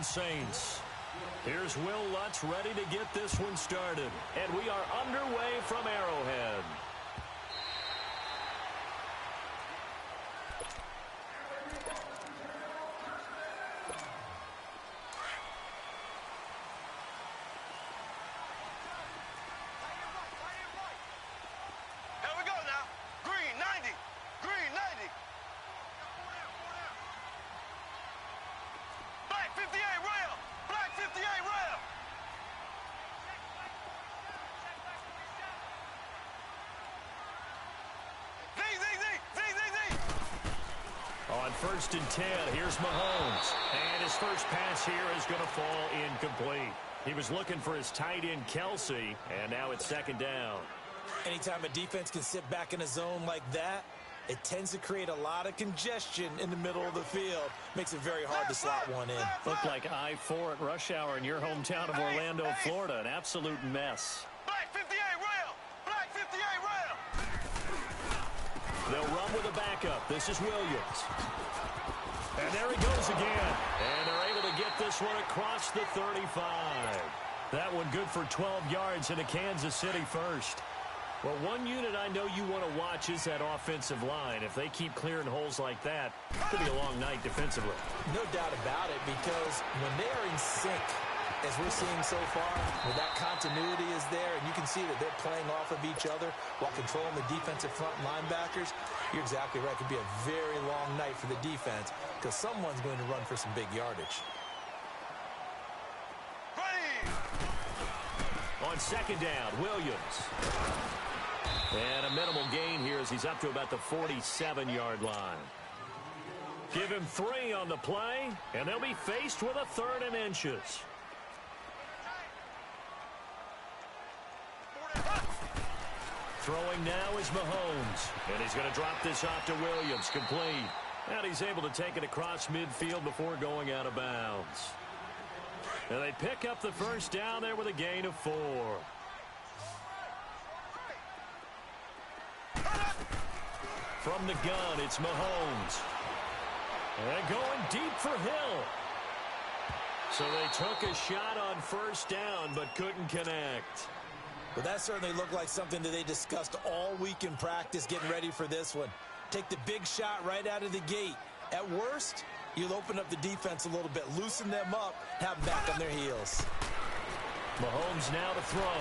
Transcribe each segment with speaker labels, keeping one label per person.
Speaker 1: Orleans Saints. Here's Will Lutz ready to get this one started. And we are underway from Arrowhead. On 1st and 10, here's Mahomes. And his first pass here is going to fall incomplete. He was looking for his tight end, Kelsey, and now it's 2nd down.
Speaker 2: Anytime a defense can sit back in a zone like that, it tends to create a lot of congestion in the middle of the field. Makes it very hard to slot one in.
Speaker 1: Looked like I-4 at rush hour in your hometown of Orlando, Florida. An absolute mess.
Speaker 3: Black 58 rail! Black 58 rail!
Speaker 1: They'll run with a backup. This is Williams. And there he goes again. And they're able to get this one across the 35. That one good for 12 yards into Kansas City first. Well, one unit I know you want to watch is that offensive line. If they keep clearing holes like that, it could be a long night defensively.
Speaker 2: No doubt about it, because when they are in sync, as we're seeing so far, where that continuity is there, and you can see that they're playing off of each other while controlling the defensive front linebackers, you're exactly right. It could be a very long night for the defense because someone's going to run for some big yardage.
Speaker 1: On 2nd down, Williams. And a minimal gain here as he's up to about the 47-yard line. Give him 3 on the play, and they'll be faced with a 3rd and inches. Throwing now is Mahomes. And he's going to drop this off to Williams, complete. And he's able to take it across midfield before going out of bounds. And they pick up the 1st down there with a gain of 4. From the gun, it's Mahomes. And going deep for Hill. So they took a shot on 1st down, but couldn't connect.
Speaker 2: Well, that certainly looked like something that they discussed all week in practice getting ready for this one. Take the big shot right out of the gate. At worst, you'll open up the defense a little bit, loosen them up, have them back on their heels.
Speaker 1: Mahomes now to throw.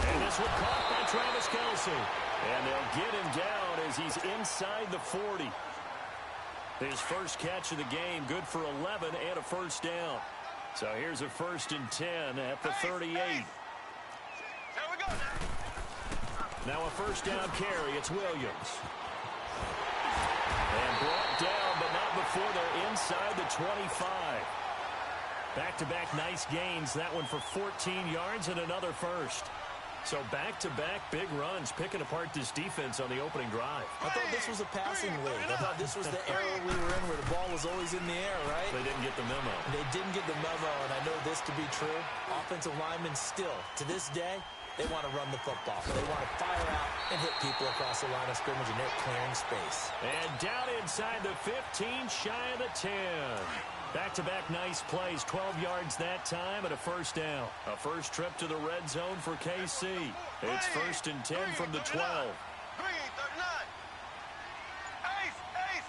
Speaker 1: And this one caught by Travis Kelce. And they'll get him down as he's inside the 40. His first catch of the game, good for 11 and a 1st down. So here's a 1st and 10 at the 38.
Speaker 3: Here we go now.
Speaker 1: Now a 1st down carry. It's Williams. And brought down, but not before they're inside the 25. Back-to-back nice gains. That one for 14 yards and another 1st. So back-to-back big runs, picking apart this defense on the opening drive.
Speaker 2: I thought this was a passing league. I thought this was the era we were in where the ball was always in the air, right?
Speaker 1: They didn't get the memo.
Speaker 2: They didn't get the memo, and I know this to be true. Offensive linemen still, to this day, they want to run the football. They want to fire out and hit people across the line of scrimmage, and they're clearing space.
Speaker 1: And down inside the 15, shy of the 10. Back-to-back nice plays, 12 yards that time and a 1st down. A first trip to the red zone for KC. It's 1st and 10 from the 12.
Speaker 3: Green, 39. Ace, ace.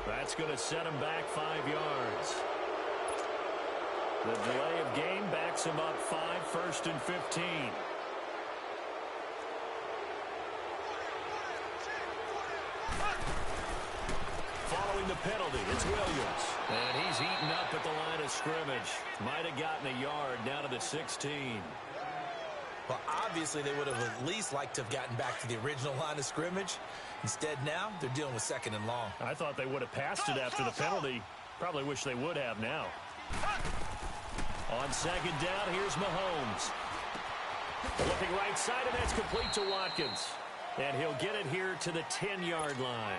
Speaker 1: That's going to set him back 5 yards. The delay of game backs him up 5, 1st and 15. Following the penalty, it's Williams. And he's eaten up at the line of scrimmage. Might have gotten a yard down to the 16.
Speaker 2: Well, obviously, they would have at least liked to have gotten back to the original line of scrimmage. Instead, now, they're dealing with 2nd and long.
Speaker 1: I thought they would have passed it after the penalty. Probably wish they would have now. On 2nd down, here's Mahomes. Looking right side, and that's complete to Watkins. And he'll get it here to the 10-yard line.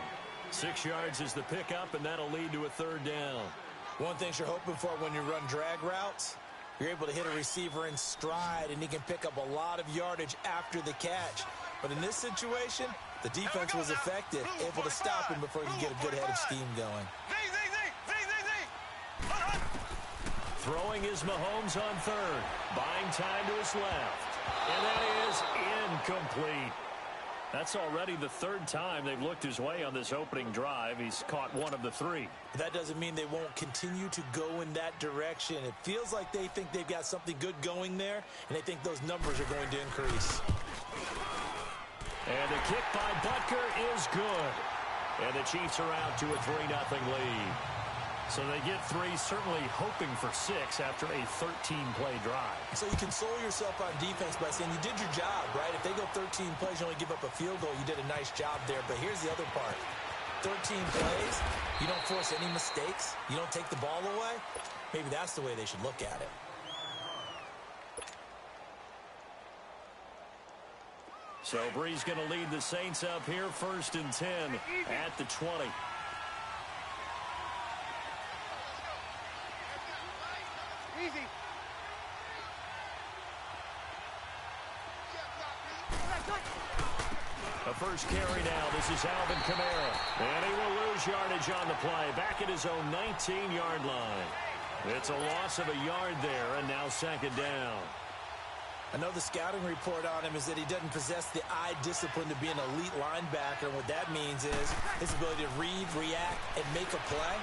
Speaker 1: 6 yards is the pickup, and that'll lead to a 3rd down.
Speaker 2: One thing you're hoping for when you run drag routes You're able to hit a receiver in stride, and he can pick up a lot of yardage after the catch. But in this situation, the defense was effective, able to stop him before he could get a good head of steam going.
Speaker 1: Throwing is Mahomes on third. Buying time to his left. And that is incomplete. That's already the third time they've looked his way on this opening drive. He's caught one of the three.
Speaker 2: That doesn't mean they won't continue to go in that direction. It feels like they think they've got something good going there, and they think those numbers are going to increase.
Speaker 1: And the kick by Butker is good. And the Chiefs are out to a 3-0 lead. So they get three, certainly hoping for 6 after a 13-play drive.
Speaker 2: So you console yourself on defense by saying you did your job, right? If they go 13 plays, you only give up a field goal, you did a nice job there. But here's the other part. 13 plays, you don't force any mistakes, you don't take the ball away. Maybe that's the way they should look at it.
Speaker 1: So Bree's going to lead the Saints up here, 1st and 10 at the 20.
Speaker 3: Easy.
Speaker 1: A first carry now. This is Alvin Kamara. And he will lose yardage on the play. Back at his own 19-yard line. It's a loss of a yard there, and now 2nd down.
Speaker 2: I know the scouting report on him is that he doesn't possess the eye discipline to be an elite linebacker. And what that means is his ability to read, react, and make a play.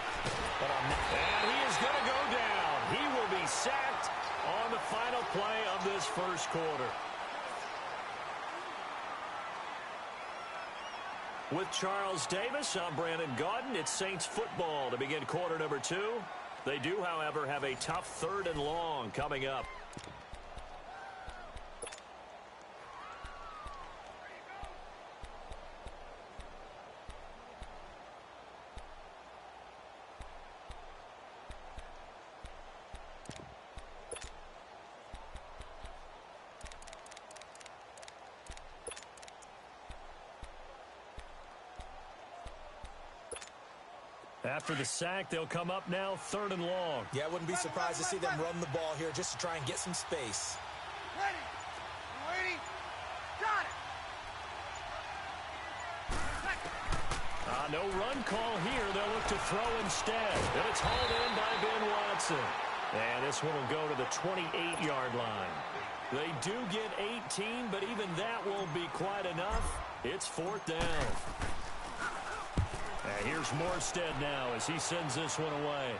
Speaker 2: But on that,
Speaker 1: and he is going to go down. He will be sacked on the final play of this first quarter. With Charles Davis, I'm Brandon Gaudin. It's Saints football to begin quarter number 2. They do, however, have a tough 3rd and long coming up. After the sack, they'll come up now 3rd and long.
Speaker 2: yeah, I wouldn't be surprised to see them run the ball here just to try and get some space.
Speaker 3: Ready. Ready. Got it.
Speaker 1: No run call here. They'll look to throw instead. And it's hauled in by Ben Watson. And this one will go to the 28-yard line. They do get 18, but even that won't be quite enough. It's 4th down. And here's Morstead now as he sends this one away.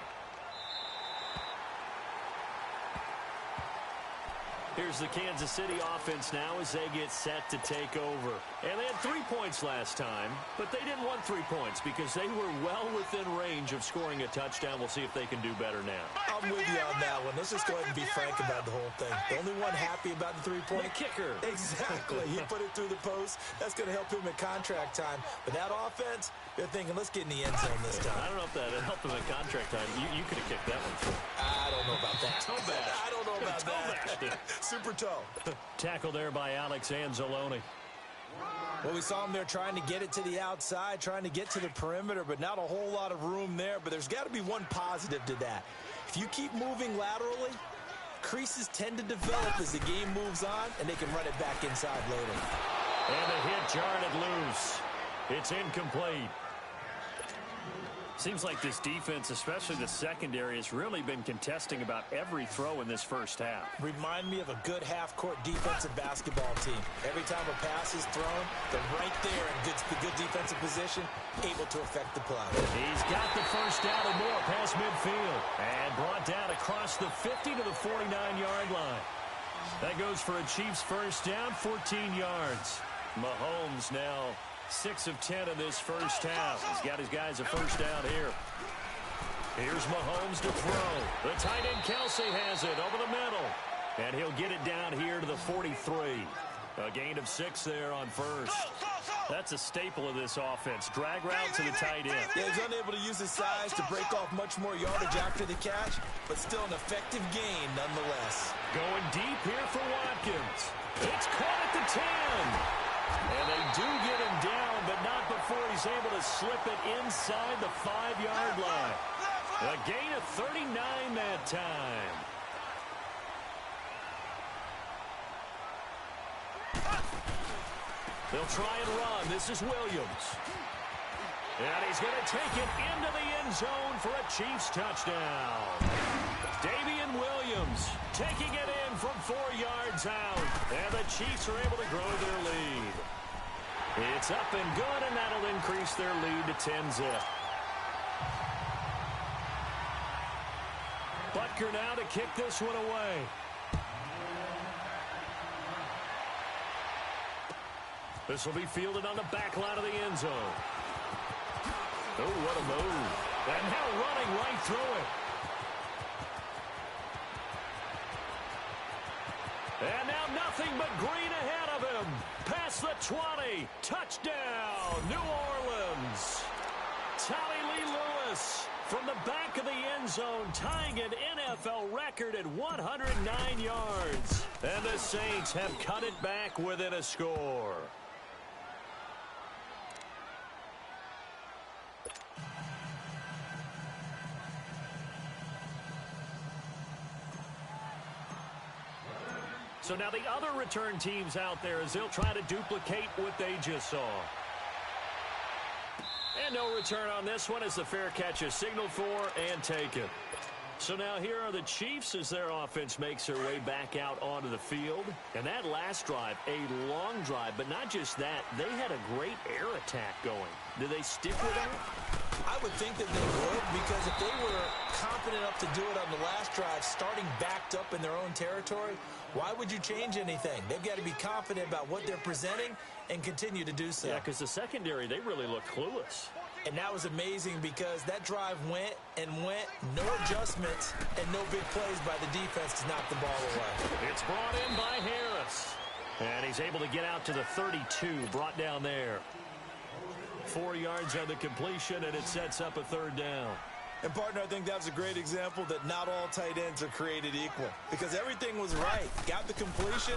Speaker 1: Here's the Kansas City offense now as they get set to take over. And they had 3 points last time, but they didn't want 3 points because they were well within range of scoring a touchdown. We'll see if they can do better now.
Speaker 2: I'm with you on that one. Let's just go ahead and be frank about the whole thing. The only one happy about the 3-point
Speaker 1: kicker.
Speaker 2: Exactly. He put it through the post. That's going to help him at contract time. But that offense, they're thinking, let's get in the end zone this time.
Speaker 1: I don't know if that helped him at contract time. You could have kicked that one.
Speaker 2: I don't know about that.
Speaker 1: Toe bash.
Speaker 2: I don't know about
Speaker 1: bashed it.
Speaker 2: that. Super toe.
Speaker 1: Tackle there by Alex Anzalone.
Speaker 2: Well, we saw him there trying to get it to the outside, trying to get to the perimeter, but not a whole lot of room there. But there's got to be one positive to that. If you keep moving laterally, creases tend to develop as the game moves on, and they can run it back inside later.
Speaker 1: And the hit jarred it loose. It's incomplete. Seems like this defense, especially the secondary, has really been contesting about every throw in this first half.
Speaker 2: Remind me of a good half-court defensive basketball team. Every time a pass is thrown, they're right there in good defensive position, able to affect the play.
Speaker 1: He's got the first down and more past midfield. And brought down across the 50 to the 49-yard line. That goes for a Chiefs first down, 14 yards. Mahomes now 6 of 10 in this first half. He's got his guys a first down here. Here's Mahomes to throw. The tight end Kelsey has it over the middle. And he'll get it down here to the 43. A gain of 6 there on first. That's a staple of this offense. Drag route to the tight end.
Speaker 2: Yeah, he's unable to use his size to break off much more yardage after the catch, but still an effective gain nonetheless.
Speaker 1: Going deep here for Watkins. It's caught at the 10. And they do get him down, but not before he's able to slip it inside the 5-yard line. A gain of 39 that time. They'll try and run. This is Williams. And he's going to take it into the end zone for a Chiefs touchdown. Damian Williams taking it in from 4 yards out. And the Chiefs are able to grow their lead. It's up and good, and that'll increase their lead to 10-zip. Butker now to kick this one away. This will be fielded on the back line of the end zone. Oh, what a move. And now running right through it. And now nothing but green ahead of him. Past the 20. Touchdown, New Orleans. Tommy Lee Lewis from the back of the end zone, tying an NFL record at 109 yards. And the Saints have cut it back within a score. So now the other return teams out there as they'll try to duplicate what they just saw. And no return on this one as the fair catch is signaled for and taken. So now here are the Chiefs as their offense makes their way back out onto the field. And that last drive, a long drive, but not just that, they had a great air attack going. Do they stick with that?
Speaker 2: I would think that they would, because if they were confident enough to do it on the last drive, starting backed up in their own territory, why would you change anything? They've got to be confident about what they're presenting and continue to do so.
Speaker 1: Yeah, because the secondary, they really look clueless.
Speaker 2: And that was amazing because that drive went and went, no adjustments, and no big plays by the defense to knock the ball away.
Speaker 1: It's brought in by Harris. And he's able to get out to the 32, brought down there. 4 yards on the completion, and it sets up a third down.
Speaker 2: And, partner, I think that's a great example that not all tight ends are created equal, because everything was right. Got the completion,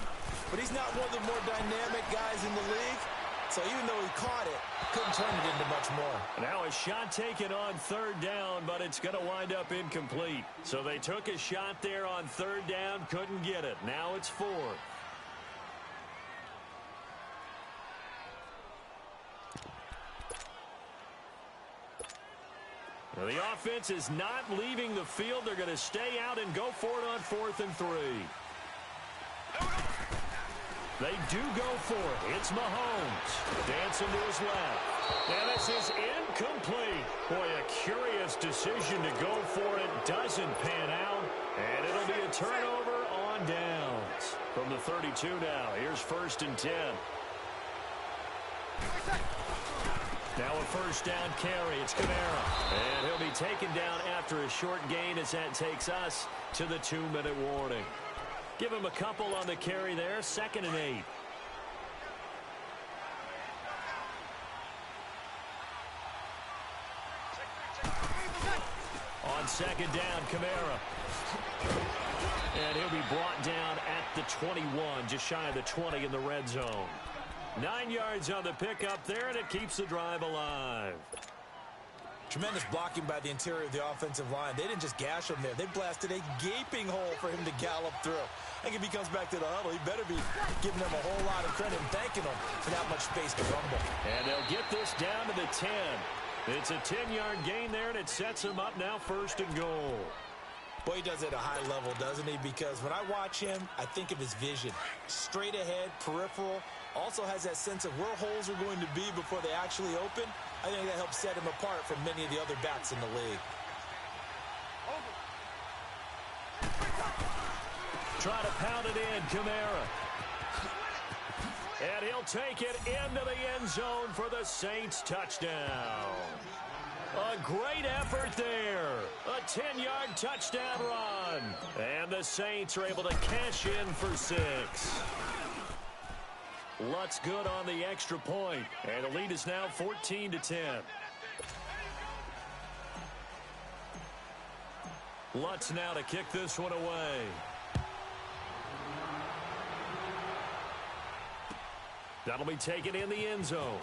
Speaker 2: but he's not one of the more dynamic guys in the league. So even though he caught it, couldn't turn it into much more.
Speaker 1: Now a shot taken on third down, but it's going to wind up incomplete. So they took a shot there on third down, couldn't get it. Now it's fourth. Now the offense is not leaving the field. They're going to stay out and go for it on 4th and 3. They do go for it. It's Mahomes. Dancing to his left. And this is incomplete. Boy, a curious decision to go for it. Doesn't pan out. And it'll be a turnover on downs. From the 32 now. Here's 1st and 10. Now a first down carry. It's Kamara. And he'll be taken down after a short gain as that takes us to the 2-minute warning. Give him a couple on the carry there. 2nd and 8. On 2nd down, Kamara. And he'll be brought down at the 21, just shy of the 20 in the red zone. 9 yards on the pickup there, and it keeps the drive alive.
Speaker 2: Tremendous blocking by the interior of the offensive line. They didn't just gash him there. They blasted a gaping hole for him to gallop through. I think if he comes back to the huddle, he better be giving them a whole lot of credit and thanking them for that much space to rumble.
Speaker 1: And they'll get this down to the 10. It's a 10-yard gain there, and it sets him up now 1st and goal.
Speaker 2: Boy, he does it at a high level, doesn't he? Because when I watch him, I think of his vision. Straight ahead, peripheral. Also has that sense of where holes are going to be before they actually open. I think that helps set him apart from many of the other backs in the league.
Speaker 1: Try to pound it in, Kamara. And he'll take it into the end zone for the Saints touchdown. A great effort there. A 10-yard touchdown run. And the Saints are able to cash in for 6. Lutz good on the extra point. And the lead is now 14-10. Lutz now to kick this one away. That'll be taken in the end zone.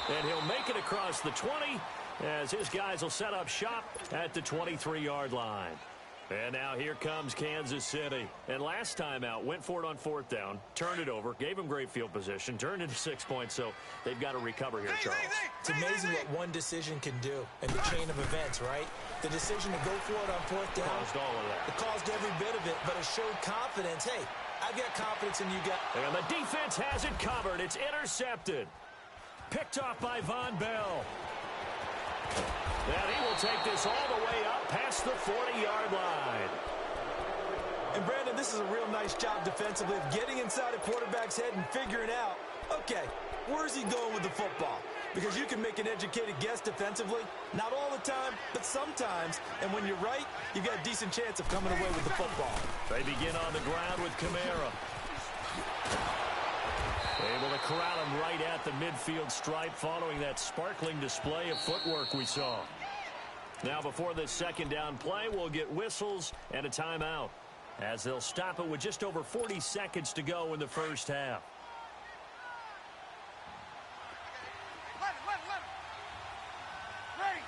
Speaker 1: And he'll make it across the 20 as his guys will set up shop at the 23-yard line. And now here comes Kansas City. And last time out, went for it on 4th down, turned it over, gave them great field position, turned into 6 points, so they've got to recover here, Charles.
Speaker 2: It's amazing what one decision can do in the chain of events, right? The decision to go for it on 4th down.
Speaker 1: Caused all of that.
Speaker 2: It caused every bit of it, but it showed confidence. Hey, I've got confidence in you guys.
Speaker 1: And the defense has it covered. It's intercepted. Picked off by Von Bell. And he will take this all the way up past the 40-yard line.
Speaker 2: And, Brandon, this is a real nice job defensively of getting inside a quarterback's head and figuring out, okay, where's he going with the football? Because you can make an educated guess defensively. Not all the time, but sometimes. And when you're right, you've got a decent chance of coming away with the football.
Speaker 1: They begin on the ground with Kamara. Able to corral him right at the midfield stripe following that sparkling display of footwork we saw. Now before this second down play, we'll get whistles and a timeout as they'll stop it with just over 40 seconds to go in the first half.
Speaker 3: Ready.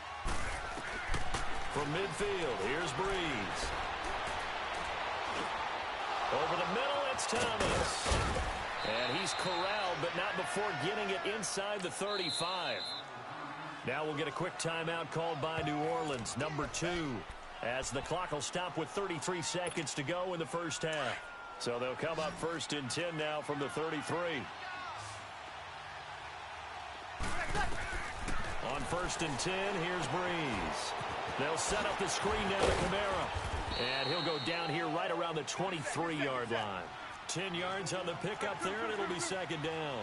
Speaker 1: From midfield, here's Breeze. Over the middle, it's Thomas. And he's corralled, but not before getting it inside the 35. Now we'll get a quick timeout called by New Orleans, number 2, as the clock will stop with 33 seconds to go in the first half. So they'll come up 1st and 10 now from the 33. On 1st and 10, here's Breeze. They'll set up the screen down to Kamara. And he'll go down here right around the 23-yard line. 10 yards on the pickup there, and it'll be second down.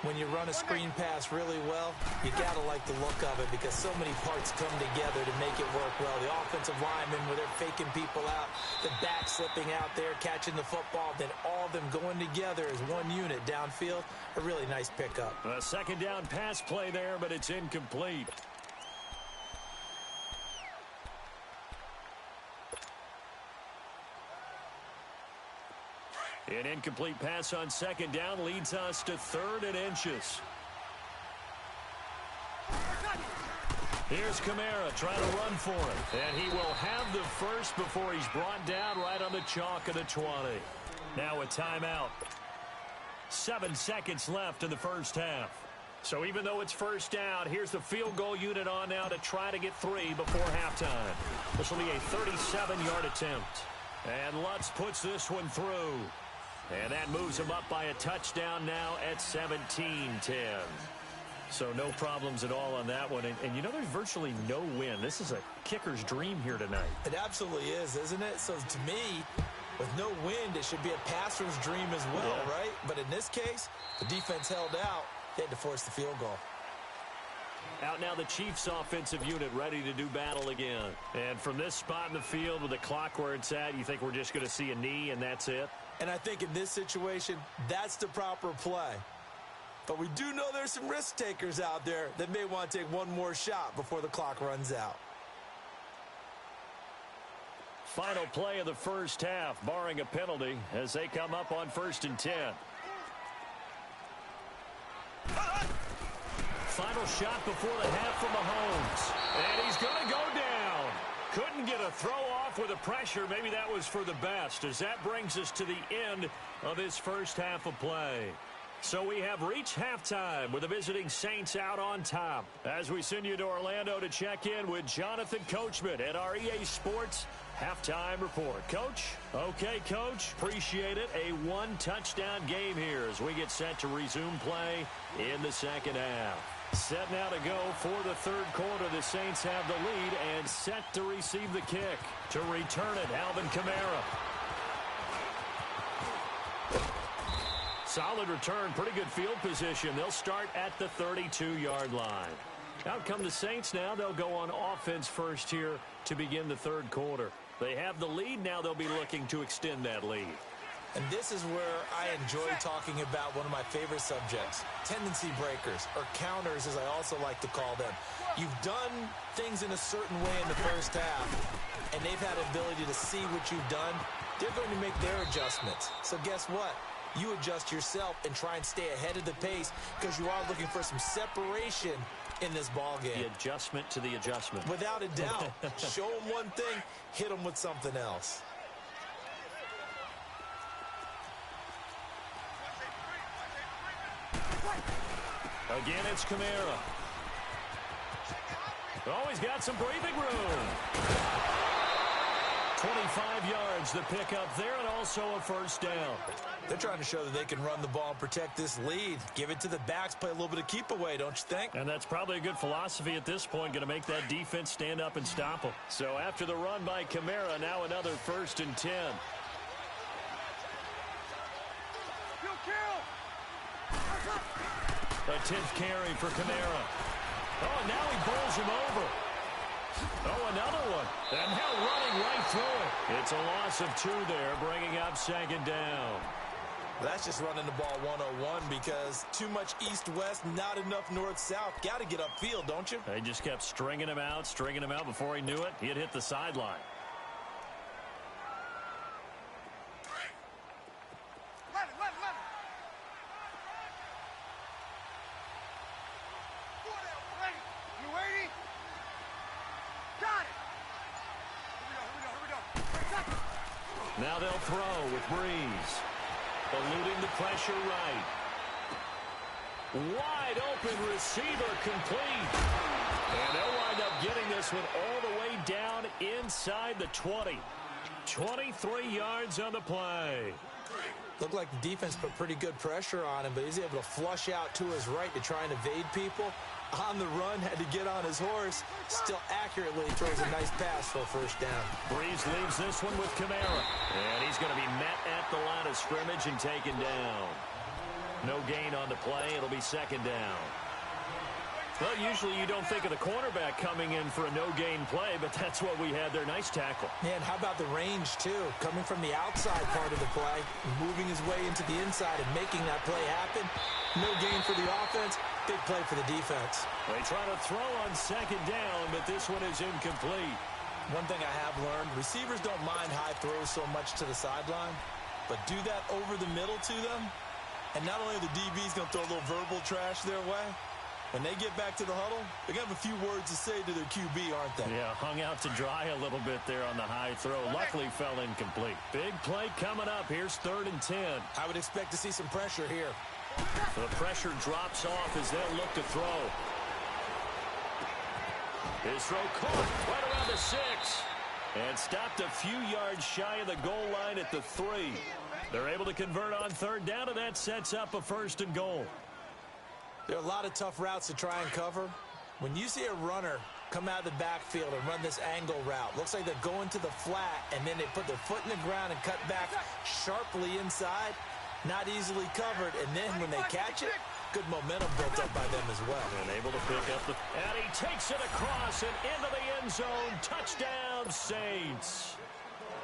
Speaker 2: When you run a screen pass really well, you got to like the look of it because so many parts come together to make it work well. The offensive linemen, where they're faking people out, the back slipping out there, catching the football, then all of them going together as one unit downfield. A really nice pickup.
Speaker 1: A second down pass play there, but it's incomplete. An incomplete pass on second down leads us to 3rd and inches. Here's Kamara trying to run for it. And he will have the first before he's brought down right on the chalk of the 20. Now a timeout. 7 seconds left in the first half. So even though it's first down, here's the field goal unit on now to try to get 3 before halftime. This will be a 37-yard attempt. And Lutz puts this one through. And that moves him up by a touchdown now at 17-10. So no problems at all on that one. And you know, there's virtually no wind. This is a kicker's dream here tonight.
Speaker 2: It absolutely is, isn't it? So to me, with no wind, it should be a passer's dream as well, right? But in this case, the defense held out. They had to force the field goal.
Speaker 1: Out now the Chiefs offensive unit ready to do battle again. And from this spot in the field with the clock where it's at, you think we're just going to see a knee and that's it?
Speaker 2: And I think in this situation, that's the proper play. But we do know there's some risk takers out there that may want to take one more shot before the clock runs out.
Speaker 1: Final play of the first half, barring a penalty, as they come up on 1st and 10. Final shot before the half from Mahomes. And he's going to go down. Couldn't get a throw off with the pressure. Maybe that was for the best, as that brings us to the end of this first half of play. So we have reached halftime with the visiting Saints out on top. As we send you to Orlando to check in with Jonathan Coachman at our EA Sports Halftime Report. Coach? Okay, Coach. Appreciate it. A one-touchdown game here as we get set to resume play in the second half. Set now to go for the third quarter. The Saints have the lead and set to receive the kick. To return it, Alvin Kamara. Solid return, pretty good field position. They'll start at the 32-yard line. Out come the Saints now. They'll go on offense first here to begin the third quarter. They have the lead. Now they'll be looking to extend that lead.
Speaker 2: And this is where I enjoy talking about one of my favorite subjects, tendency breakers, or counters as I also like to call them. You've done things in a certain way in the first half, and they've had the ability to see what you've done. They're going to make their adjustments. So guess what? You adjust yourself and try and stay ahead of the pace because you are looking for some separation in this ball game.
Speaker 1: The adjustment to the adjustment.
Speaker 2: Without a doubt. Show them one thing, hit them with something else.
Speaker 1: Again, it's Kamara. Oh, he's got some breathing room. 25 yards the pick up there, and also a first down.
Speaker 2: They're trying to show that they can run the ball and protect this lead. Give it to the backs, play a little bit of keep away, don't you think?
Speaker 1: And that's probably a good philosophy at this point, going to make that defense stand up and stop them. So after the run by Kamara, now another 1st and 10. A 10th carry for Kamara. Oh, now he bowls him over. Oh, another one. And now running right through it. It's a loss of 2 there, bringing up 2nd down.
Speaker 2: That's just running the ball 101 because too much east-west, not enough north-south. Got to get upfield, don't you?
Speaker 1: They just kept stringing him out. Before he knew it, he had hit the sideline. Now they'll throw with Breeze. Eluding the pressure right. Wide open receiver complete. And they'll wind up getting this one all the way down inside the 20. 23 yards on the play.
Speaker 2: Looked like the defense put pretty good pressure on him, but he's able to flush out to his right to try and evade people. On the run, had to get on his horse. Still accurately throws a nice pass for a first down.
Speaker 1: Breeze leaves this one with Kamara. And he's going to be met at the line of scrimmage and taken down. No gain on the play. It'll be 2nd down. Well, usually you don't think of the cornerback coming in for a no-gain play, but that's what we had there. Nice tackle.
Speaker 2: And how about the range, too? Coming from the outside part of the play, moving his way into the inside and making that play happen. No gain for the offense, big play for the defense.
Speaker 1: They try to throw on 2nd down, but this one is incomplete.
Speaker 2: One thing I have learned, receivers don't mind high throws so much to the sideline, but do that over the middle to them, and not only are the DBs going to throw a little verbal trash their way, when they get back to the huddle, they're going to have a few words to say to their QB, aren't they?
Speaker 1: Yeah, hung out to dry a little bit there on the high throw. Luckily fell incomplete. Big play coming up. Here's 3rd and 10.
Speaker 2: I would expect to see some pressure here.
Speaker 1: The pressure drops off as they'll look to throw. His throw caught right around the 6. And stopped a few yards shy of the goal line at the 3. They're able to convert on 3rd down, and that sets up a 1st and goal.
Speaker 2: There are a lot of tough routes to try and cover. When you see a runner come out of the backfield and run this angle route, looks like they're going to the flat, and then they put their foot in the ground and cut back sharply inside. Not easily covered, and then when they catch it, good momentum built up by them as well.
Speaker 1: And able to pick up the... And he takes it across and into the end zone. Touchdown, Saints.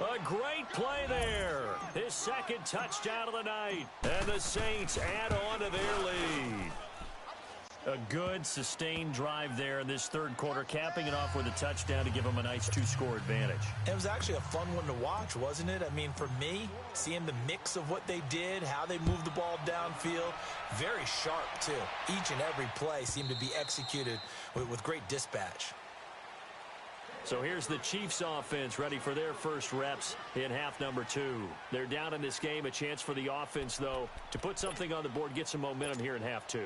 Speaker 1: A great play there. His 2nd touchdown of the night. And the Saints add on to their lead. A good, sustained drive there in this 3rd quarter, capping it off with a touchdown to give them a nice 2-score advantage.
Speaker 2: It was actually a fun one to watch, wasn't it? I mean, for me, seeing the mix of what they did, how they moved the ball downfield, very sharp, too. Each and every play seemed to be executed with great dispatch.
Speaker 1: So here's the Chiefs offense ready for their first reps in half number 2. They're down in this game. A chance for the offense, though, to put something on the board, get some momentum here in half 2.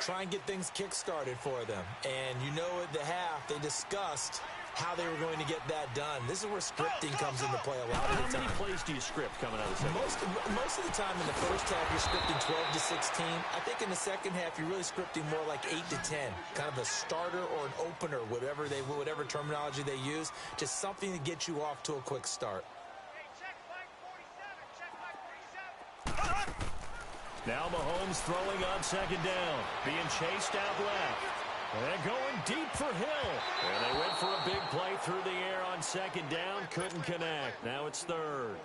Speaker 2: Try and get things kick-started for them. And you know at the half, they discussed how they were going to get that done. This is where scripting comes into play a lot of the time.
Speaker 1: How many plays do you script coming out of the second?
Speaker 2: Most of the time in the first half, you're scripting 12 to 16. I think in the second half, you're really scripting more like 8 to 10. Kind of a starter or an opener, whatever terminology they use. Just something to get you off to a quick start.
Speaker 1: Now Mahomes throwing on 2nd down. Being chased out left. And going deep for Hill. And they went for a big play through the air on 2nd down. Couldn't connect. Now it's 3rd.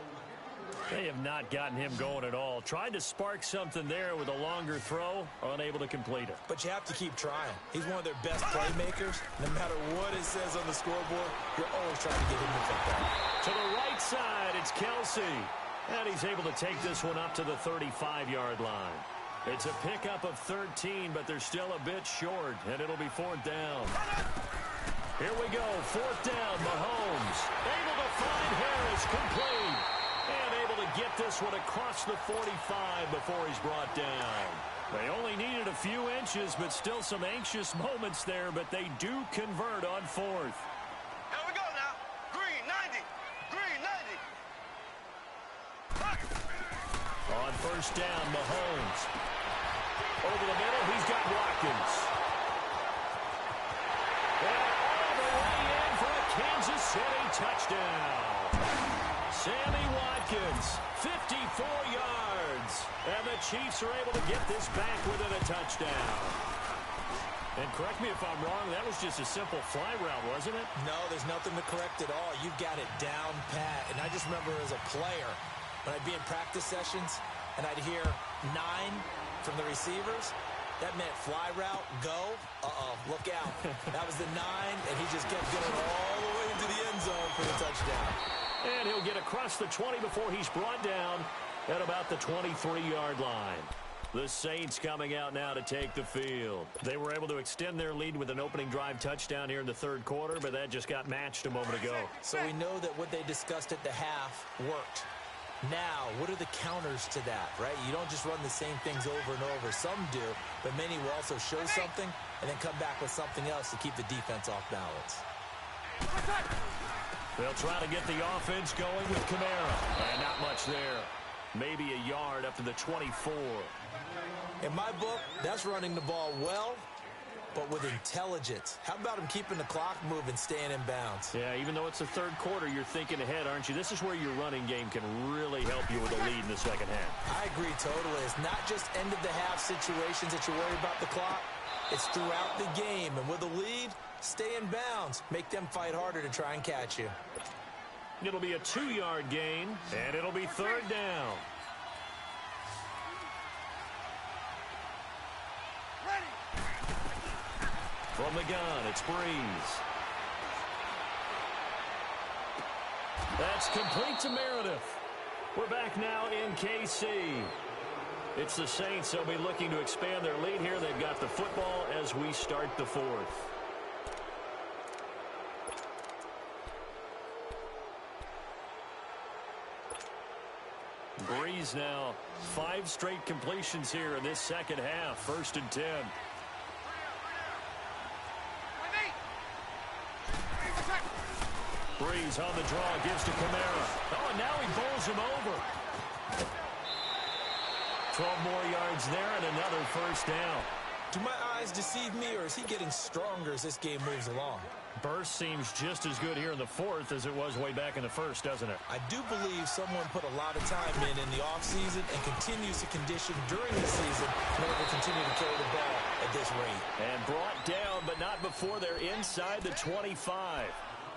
Speaker 1: They have not gotten him going at all. Tried to spark something there with a longer throw. Unable to complete it.
Speaker 2: But you have to keep trying. He's one of their best playmakers. No matter what it says on the scoreboard, you're always trying to get him to take that.
Speaker 1: To the right side, it's Kelsey. And he's able to take this one up to the 35-yard line. It's a pickup of 13, but they're still a bit short, and it'll be 4th down. Here we go, 4th down, Mahomes. Able to find Harris, complete. And able to get this one across the 45 before he's brought down. They only needed a few inches, but still some anxious moments there, but they do convert on 4th.
Speaker 3: Here we go now. Green, 90. Green, 90.
Speaker 1: On 1st down, Mahomes. Over the middle, he's got Watkins. And all the way in for a Kansas City touchdown. Sammy Watkins, 54 yards. And the Chiefs are able to get this back within a touchdown. And correct me if I'm wrong, that was just a simple fly route, wasn't it?
Speaker 2: No, there's nothing to correct at all. You've got it down pat. And I just remember as a player, when I'd be in practice sessions and I'd hear 9 from the receivers, that meant fly route, go. Look out. That was the 9, and he just kept going all the way into the end zone for the touchdown.
Speaker 1: And he'll get across the 20 before he's brought down at about the 23-yard line. The Saints coming out now to take the field. They were able to extend their lead with an opening drive touchdown here in the 3rd quarter, but that just got matched a moment ago.
Speaker 2: So we know that what they discussed at the half worked. Now, what are the counters to that, right? You don't just run the same things over and over. Some do, but many will also show something and then come back with something else to keep the defense off balance.
Speaker 1: They'll try to get the offense going with Kamara. And not much there. Maybe a yard up to the 24.
Speaker 2: In my book, that's running the ball well, but with intelligence. How about him keeping the clock moving, staying in bounds?
Speaker 1: Yeah, even though it's the 3rd quarter, you're thinking ahead, aren't you? This is where your running game can really help you with a lead in the 2nd half.
Speaker 2: I agree totally. It's not just end-of-the-half situations that you worry about the clock. It's throughout the game. And with a lead, stay in bounds. Make them fight harder to try and catch you.
Speaker 1: It'll be a 2-yard gain, and it'll be 3rd down. From the gun, it's Breeze. That's complete to Meredith. We're back now in KC. It's the Saints. They'll be looking to expand their lead here. They've got the football as we start the 4th. Breeze now, 5 straight completions here in this 2nd half. 1st and 10. Breeze on the draw, gives to Kamara. Oh, and now he bowls him over. 12 more yards there and another 1st down.
Speaker 2: Do my eyes deceive me, or is he getting stronger as this game moves along?
Speaker 1: Burst seems just as good here in the 4th as it was way back in the 1st, doesn't it?
Speaker 2: I do believe someone put a lot of time in the offseason and continues to condition during the season in order to continue to carry the ball at this rate.
Speaker 1: And brought down, but not before they're inside the 25.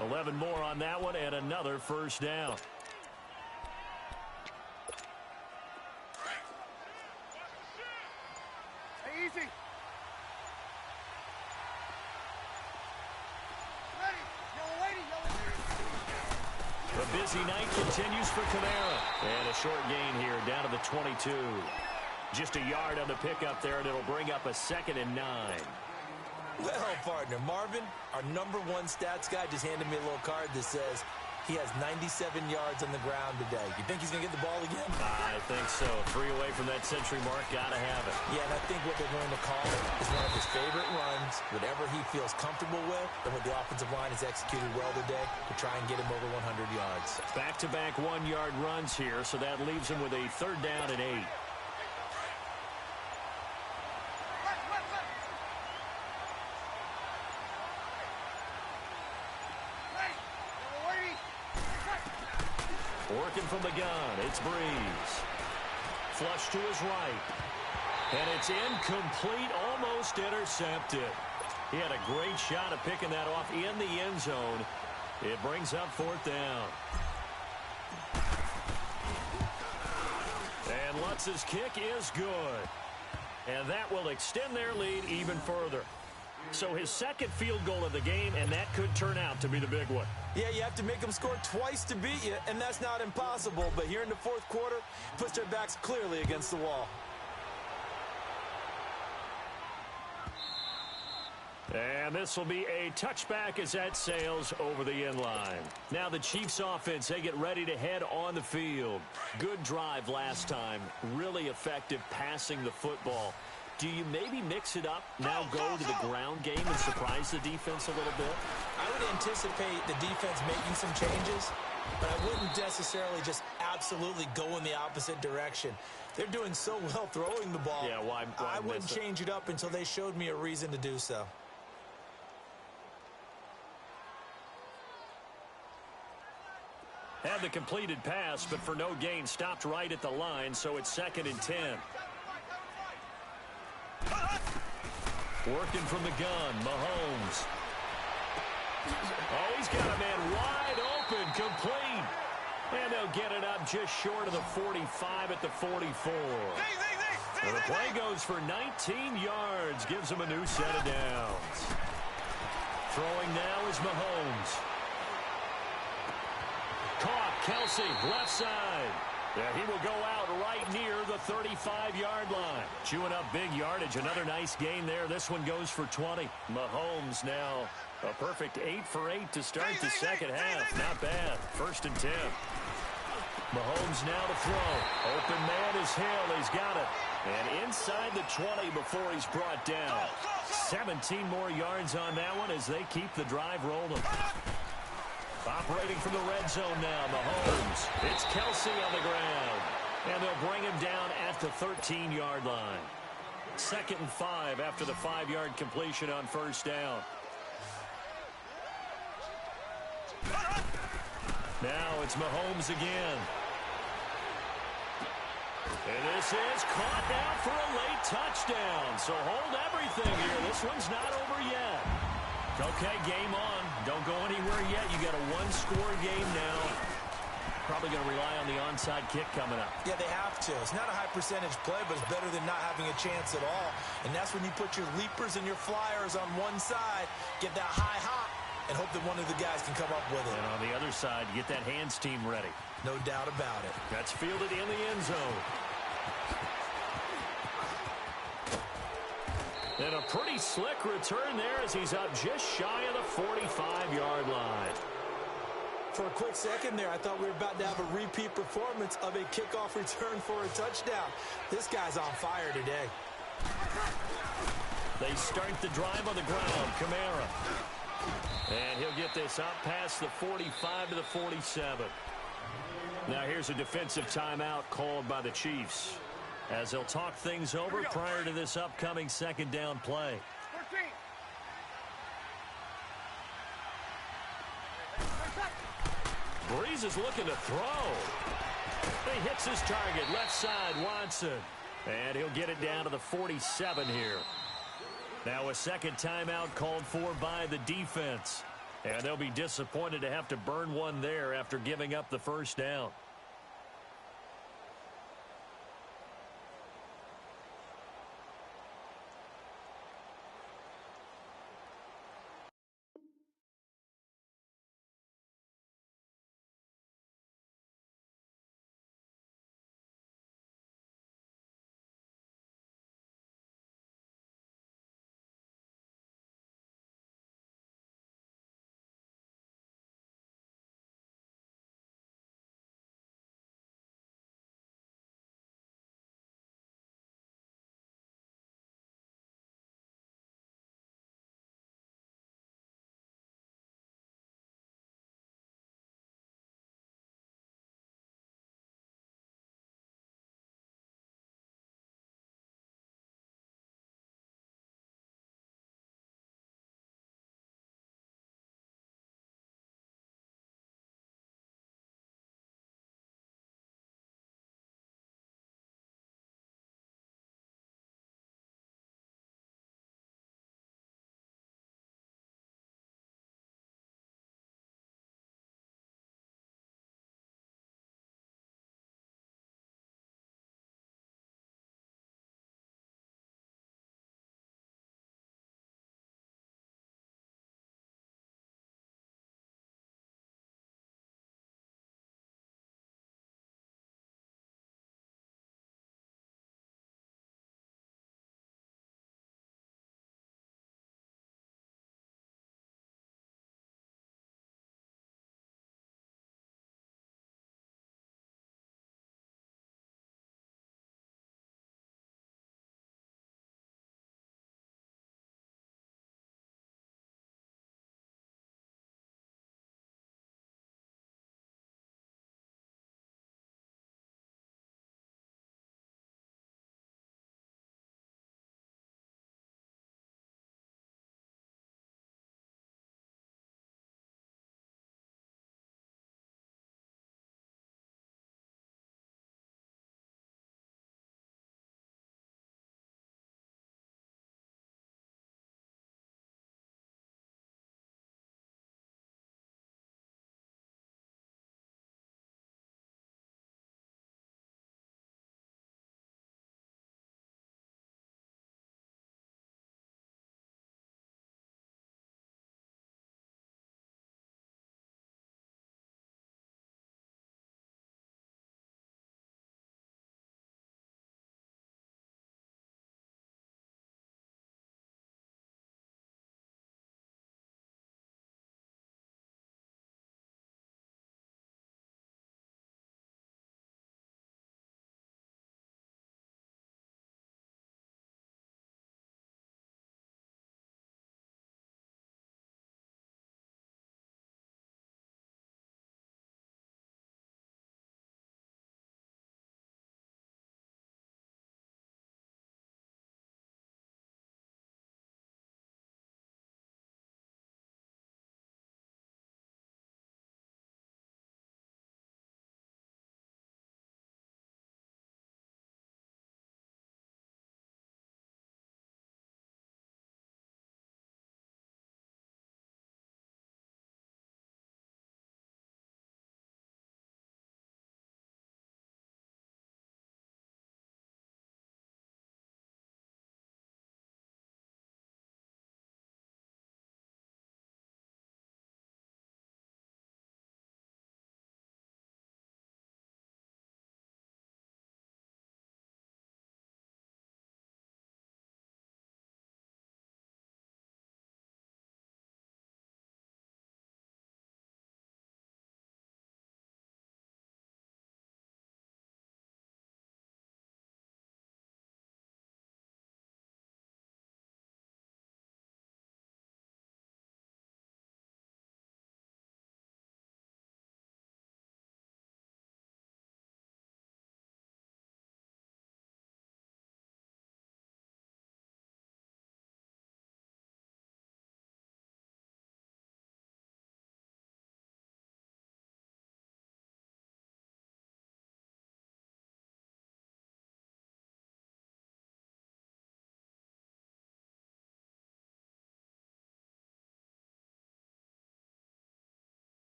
Speaker 1: 11 more on that one, and another 1st down.
Speaker 3: Hey, easy.
Speaker 1: The busy night continues for Kamara. And a short gain here down to the 22. Just a yard on the pickup there, and it'll bring up a 2nd and 9.
Speaker 2: Well, partner, Marvin, our #1 stats guy, just handed me a little card that says he has 97 yards on the ground today. You think he's going to get the ball again?
Speaker 1: I think so. 3 away from that century mark. Got to have it.
Speaker 2: Yeah, and I think what they're going to call it is one of his favorite runs, whatever he feels comfortable with, and what the offensive line has executed well today to try and get him over 100 yards.
Speaker 1: Back-to-back 1-yard runs here, so that leaves him with a 3rd down and 8. Working from the gun, it's Breeze. Flush to his right. And it's incomplete, almost intercepted. He had a great shot at picking that off in the end zone. It brings up 4th down. And Lutz's kick is good. And that will extend their lead even further. So his 2nd field goal of the game, and that could turn out to be the big one.
Speaker 2: Yeah, you have to make them score twice to beat you, and that's not impossible. But here in the 4th quarter, puts their backs clearly against the wall.
Speaker 1: And this will be a touchback as that sails over the end line. Now the Chiefs offense, they get ready to head on the field. Good drive last time. Really effective passing the football. Do you maybe mix it up, now go to the ground game and surprise the defense a little bit?
Speaker 2: I would anticipate the defense making some changes, but I wouldn't necessarily just absolutely go in the opposite direction. They're doing so well throwing the ball.
Speaker 1: Yeah, why
Speaker 2: I wouldn't change it up until they showed me a reason to do so.
Speaker 1: Had the completed pass, but for no gain, stopped right at the line, so it's 2nd and 10. Working from the gun, Mahomes. Oh, he's got a man wide open, complete. And they'll get it up just short of the 45 at the 44. And the play goes for 19 yards, gives him a new set of downs. Throwing now is Mahomes. Caught, Kelsey, left side. Yeah, he will go out right near the 35-yard line. Chewing up big yardage. Another nice gain there. This one goes for 20. Mahomes now a perfect 8 for 8 to start the second half. Not bad. 1st and 10. Mahomes now to throw. Open man is Hill. He's got it. And inside the 20 before he's brought down. 17 more yards on that one as they keep the drive rolling. Operating from the red zone now, Mahomes. It's Kelsey on the ground. And they'll bring him down at the 13-yard line. 2nd and 5 after the 5-yard completion on 1st down. Now it's Mahomes again. And this is caught now for a late touchdown. So hold everything here. This one's not over yet. Okay, game on. Don't go anywhere yet. You got a one-score game now. Probably going to rely on the onside kick coming up.
Speaker 2: Yeah, they have to. It's not a high-percentage play, but it's better than not having a chance at all. And that's when you put your leapers and your flyers on one side, get that high hop, and hope that one of the guys can come up with it.
Speaker 1: And on the other side, get that hands team ready.
Speaker 2: No doubt about it.
Speaker 1: That's fielded in the end zone. And a pretty slick return there as he's up just shy of the 45-yard line.
Speaker 2: For a quick second there, I thought we were about to have a repeat performance of a kickoff return for a touchdown. This guy's on fire today.
Speaker 1: They start the drive on the ground. Kamara. And he'll get this up past the 45 to the 47. Now here's a defensive timeout called by the Chiefs as they'll talk things over prior to this upcoming 2nd down play. 14. Breeze is looking to throw. He hits his target, left side, Watson. And he'll get it down to the 47 here. Now a 2nd timeout called for by the defense. And they'll be disappointed to have to burn one there after giving up the 1st down.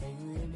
Speaker 4: Hey,